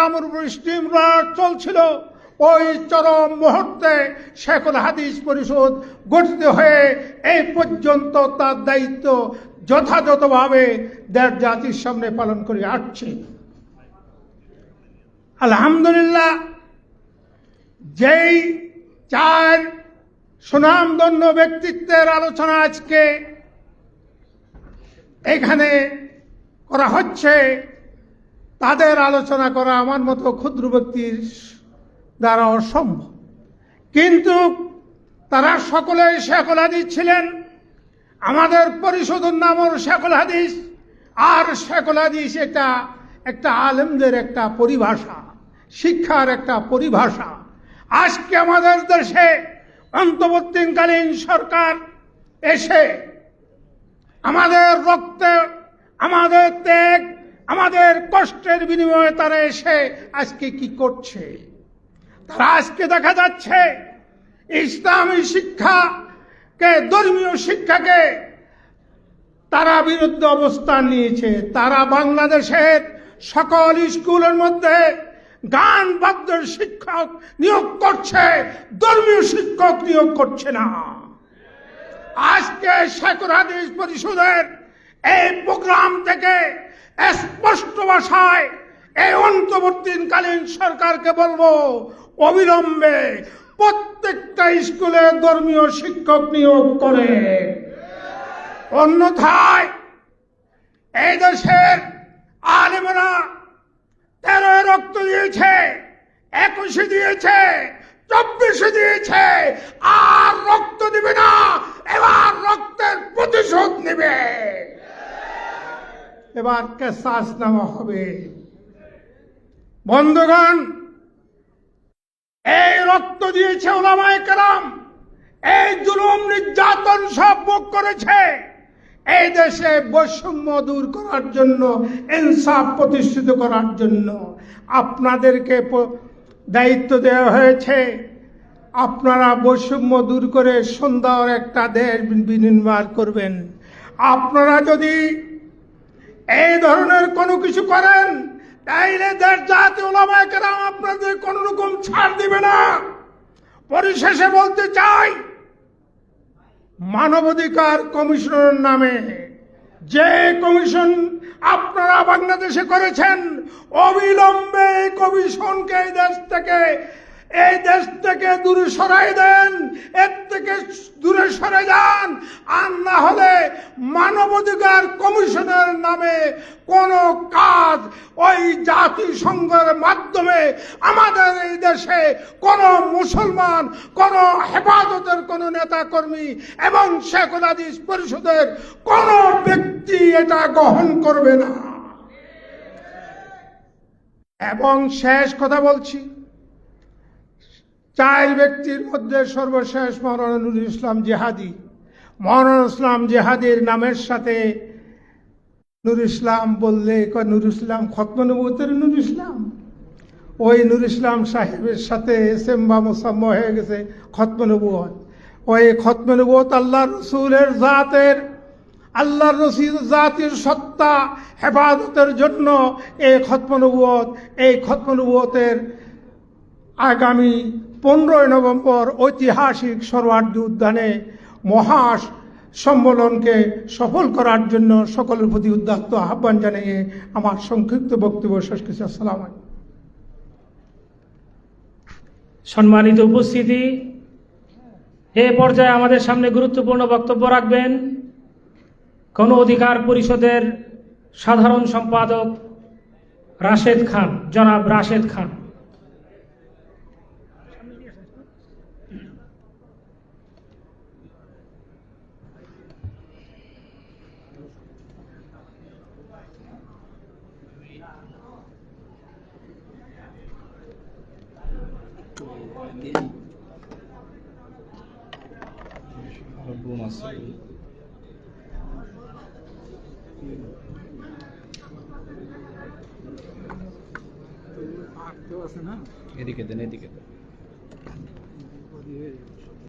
আমার উপর স্টিমরোলার চলছিল, ওই চরম মুহূর্তে শেখুল হাদিস পরিষদ গঠিত হয়ে এই পর্যন্ত তার দায়িত্ব যথাযথভাবে দেশ জাতির সামনে পালন করে আসছে। আলহামদুলিল্লাহ, যেই চার সুনামধন্য ব্যক্তিত্বের আলোচনা আজকে এখানে করা হচ্ছে, তাদের আলোচনা করা আমার মতো ক্ষুদ্র ব্যক্তির দ্বারা অসম্ভব। কিন্তু তারা সকলেই শেখুল হাদিস ছিলেন। আমাদের পরিষদের নামও শেখুল হাদিস। আর শেখুল হাদিস এটা একটা আলেমদের একটা পরিভাষা, শিক্ষার একটা পরিভাষা। আজকে আমাদের দেশে অন্তর্বর্তীকালীন সরকার এসে আমাদের রক্তে, আমাদের ত্যাগ, আমাদের কষ্টের বিনিময়ে তারা এসে আজকে কি করছে? তারা আজকে দেখা যাচ্ছে ইসলামী শিক্ষাকে, ধর্মীয় শিক্ষাকে তারা বিরুদ্ধে অবস্থান নিয়েছে। তারা বাংলাদেশের সকল স্কুলের মধ্যে গান বাদ্যের শিক্ষক নিয়োগ করছে, ধর্মীয় শিক্ষক নিয়োগ করছে না। আজকে শেখুল হাদিস পরিষদের এই প্রোগ্রাম থেকে স্পষ্ট ভাষায় এই অন্তর্বর্তীকালীন সরকারকে বলবো, অবিলম্বে প্রত্যেকটা স্কুলে ধর্মীয় শিক্ষক নিয়োগ করে। অন্যথায় এই দেশের আলেমরা 13 রক্ত দিয়েছে, 21 দিয়েছে, 24 দিয়েছে, আর রক্ত দিবে না। এবার রক্তের প্রতিশোধ নেবে, এবার কেসাস নেওয়া হবে। বন্ধুগণ, এই রক্ত দিয়েছে উলামায়ে কেরাম, এই জুলুম নির্যাতন সব ভোগ করেছে। এই দেশে বৈষম্য দূর করার জন্য, ইনসাফ প্রতিষ্ঠিত করার জন্য আপনাদেরকে দায়িত্ব দেওয়া হয়েছে। আপনারা বৈষম্য দূর করে সুন্দর একটা দেশ বিনির্মাণ করবেন। আপনারা যদি এই ধরনের কোনো কিছু করেন, তাইলে দেশ জাতি উলামায়ে কেরাম আপনাদের কোন রকম ছাড় দিবে না। পরিশেষে বলতে চাই, মানবাধিকার কমিশনের নামে যে কমিশন আপনারা বাংলাদেশে করেছেন, অবিলম্বে এই কমিশনকে এই দেশ থেকে দূরে সরাই দেন, এর থেকে দূরে সরে যান। আর না হলে মানবাধিকার কমিশনের নামে কোন কাজ ওই জাতিসংঘের মাধ্যমে আমাদের এই দেশে কোন মুসলমান, কোন হেফাজতের কোন নেতা কর্মী এবং শেখুল হাদিস পরিষদের কোন ব্যক্তি এটা গ্রহণ করবে না। এবং শেষ কথা বলছি, 4 ব্যক্তির মধ্যে সর্বশেষ মাওলানা নুরুল ইসলাম জিহাদি। মাওলানা ইসলাম জিহাদির নামের সাথে নুরুল ইসলাম বললে নুরুল ইসলাম খতমে নবুয়তের নুরুল ইসলাম, ওই নুরুল ইসলাম সাহেবের সাথে সেম্বা মুসাম্মা হয়ে গেছে খতমে নবুয়ত। ওই খতমে নবুয়ত আল্লাহর রসুলের জাতের, আল্লাহর রসুল জাতির সত্তা হেফাজতের জন্য এই খতমে নবুয়ত, এই খতমে নবুয়তের আগামী 15 নভেম্বর ঐতিহাসিক সরওয়ার্দী উদ্যানে মহা সম্মেলনকে সফল করার জন্য সকলের প্রতি উদাত্ত আহ্বান জানিয়ে আমার সংক্ষিপ্ত বক্তব্য শেষ করছি। আসসালামু আলাইকুম। সম্মানিত উপস্থিতি, এ পর্যায়ে আমাদের সামনে গুরুত্বপূর্ণ বক্তব্য রাখবেন গণ অধিকার পরিষদের সাধারণ সম্পাদক রাশেদ খান, জনাব রাশেদ খান। এদিকে দেন, এদিকে দেন।